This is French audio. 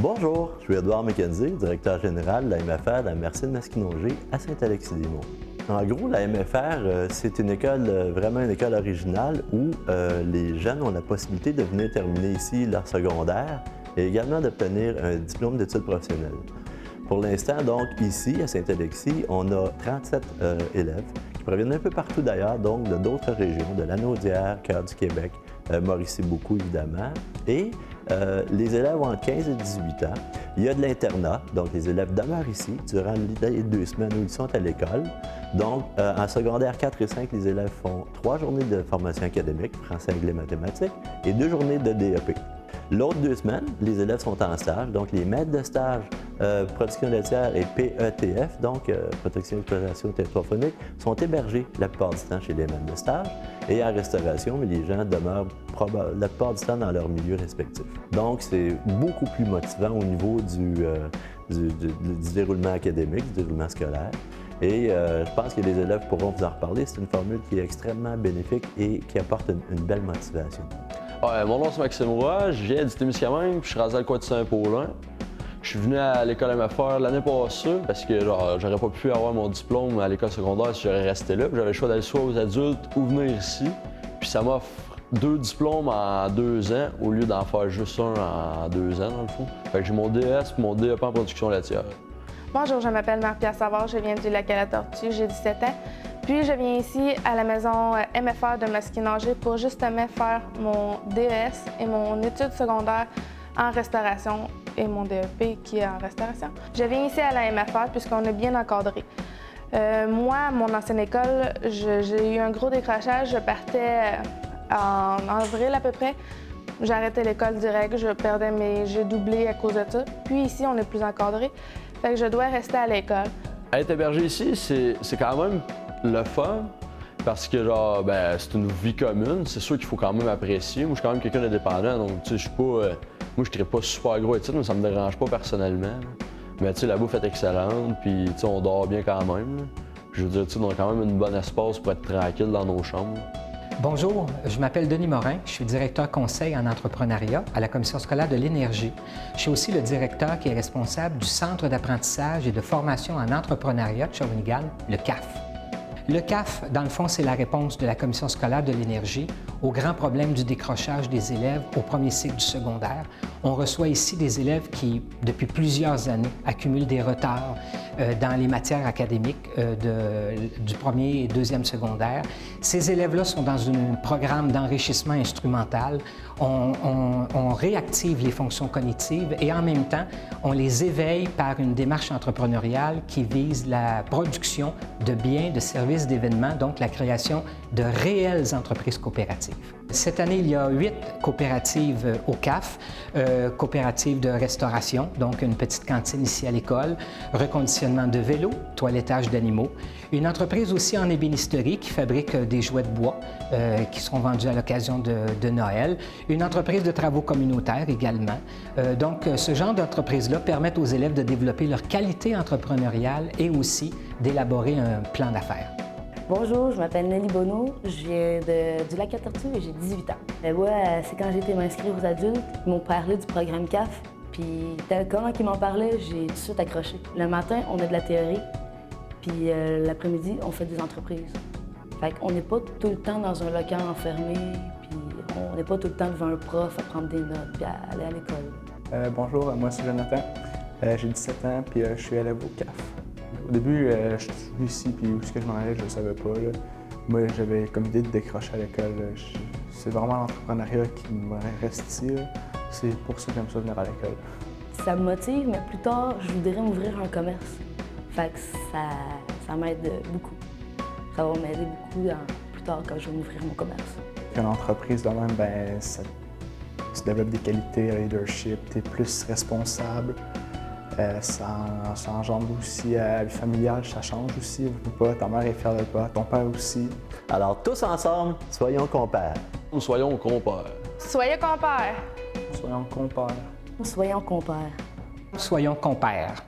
Bonjour, je suis Édouard McKenzie, directeur général de la MFR de la Mercier-Masquinongé à Saint-Alexis-des-Monts. En gros, la MFR, c'est une école, vraiment une école originale où les jeunes ont la possibilité de venir terminer ici leur secondaire et également d'obtenir un diplôme d'études professionnelles. Pour l'instant, donc, ici, à Saint-Alexis, on a 37 élèves qui proviennent un peu partout d'ailleurs, donc de d'autres régions, de Lanaudière, Cœur du Québec, Mauricie beaucoup évidemment. Et les élèves ont entre 15 et 18 ans. Il y a de l'internat, donc les élèves demeurent ici durant les 2 semaines où ils sont à l'école. Donc, en secondaire 4 et 5, les élèves font 3 journées de formation académique, français, anglais, mathématiques, et 2 journées de DEP. L'autre 2 semaines, les élèves sont en stage, donc les maîtres de stage production laitière et PETF, donc protection et exploitation territoriale, sont hébergés la plupart du temps chez les maîtres de stage et en restauration, mais les gens demeurent la plupart du temps dans leur milieu respectif. Donc, c'est beaucoup plus motivant au niveau du déroulement académique, du déroulement scolaire. Et je pense que les élèves pourront vous en reparler. C'est une formule qui est extrêmement bénéfique et qui apporte une belle motivation. Ouais, mon nom c'est Maxime Roy, je viens du Témiscamingue, puis je suis rasé le coin de Saint-Paulin. Je suis venu à l'école MFR l'année passée parce que j'aurais pas pu avoir mon diplôme à l'école secondaire si j'aurais resté là. J'avais le choix d'aller soit aux adultes ou venir ici. Puis ça m'offre 2 diplômes en 2 ans au lieu d'en faire juste un en 2 ans dans le fond. Fait que j'ai mon DS et mon DEP en production laitière. Bonjour, je m'appelle Marie-Pierre Savard, je viens du Lac-à-la-Tortue, j'ai 17 ans. Puis je viens ici à la maison MFR de Masquinongé pour justement faire mon DES et mon étude secondaire en restauration et mon DEP qui est en restauration. Je viens ici à la MFR puisqu'on est bien encadré. Moi, à mon ancienne école, j'ai eu un gros décrochage. Je partais en avril à peu près. J'arrêtais l'école direct, j'ai doublé à cause de ça. Puis ici, on est plus encadré, fait que je dois rester à l'école. Être hébergé ici, c'est quand même le fun parce que c'est une vie commune. C'est sûr qu'il faut quand même apprécier. Moi, je suis quand même quelqu'un d'indépendant, donc tu sais, je suis pas... moi, je ne pas super gros études, mais ça me dérange pas personnellement. Mais tu sais, la bouffe est excellente, puis tu sais, on dort bien quand même. Là. Je veux dire, tu sais, on a quand même un bon espace pour être tranquille dans nos chambres. Bonjour, je m'appelle Denis Morin, je suis directeur conseil en entrepreneuriat à la Commission scolaire de l'énergie. Je suis aussi le directeur qui est responsable du Centre d'apprentissage et de formation en entrepreneuriat de Shawinigan, le CAF. Le CAF, dans le fond, c'est la réponse de la Commission scolaire de l'énergie au grand problème du décrochage des élèves au premier cycle du secondaire. On reçoit ici des élèves qui, depuis plusieurs années, accumulent des retards dans les matières académiques du premier et deuxième secondaire. Ces élèves-là sont dans un programme d'enrichissement instrumental. On réactive les fonctions cognitives et en même temps, on les éveille par une démarche entrepreneuriale qui vise la production de biens, de services, d'événements, donc la création de réelles entreprises coopératives. Cette année, il y a 8 coopératives au CAF, coopératives de restauration, donc une petite cantine ici à l'école, reconditionnement de vélos, toilettage d'animaux, une entreprise aussi en ébénisterie qui fabrique des jouets de bois qui seront vendus à l'occasion de Noël, une entreprise de travaux communautaires également. Donc, ce genre d'entreprise-là permet aux élèves de développer leur qualité entrepreneuriale et aussi d'élaborer un plan d'affaires. Bonjour, je m'appelle Nelly Bonneau, je viens du Lac-à-la-Tortue et j'ai 18 ans. C'est quand j'ai été m'inscrire aux adultes, ils m'ont parlé du programme CAF, puis comment ils m'en parlaient, j'ai tout de suite accroché. Le matin, on a de la théorie, puis l'après-midi, on fait des entreprises. Fait qu'on n'est pas tout le temps dans un local enfermé, puis on n'est pas tout le temps devant un prof à prendre des notes, puis à aller à l'école. Bonjour, moi c'est Jonathan, j'ai 17 ans, puis je suis élève au CAF. Au début, je suis venu ici, puis où est-ce que je m'en allais, je ne le savais pas. Là. Moi, j'avais comme idée de décrocher à l'école. C'est vraiment l'entrepreneuriat qui me reste ici. C'est pour ça que j'aime ça venir à l'école. Ça me motive, mais plus tard, je voudrais m'ouvrir un commerce. Fait que ça m'aide beaucoup. Ça va m'aider beaucoup plus tard quand je vais m'ouvrir mon commerce. Une entreprise de même, tu développes des qualités, le leadership, tu es plus responsable. Ça engendre aussi à la vie familiale, ça change aussi. Ta mère est fière de toi, ton père aussi. Alors, tous ensemble, soyons compères. Soyons compères. Soyez compères! Soyons compères. Soyons compères. Soyons compères.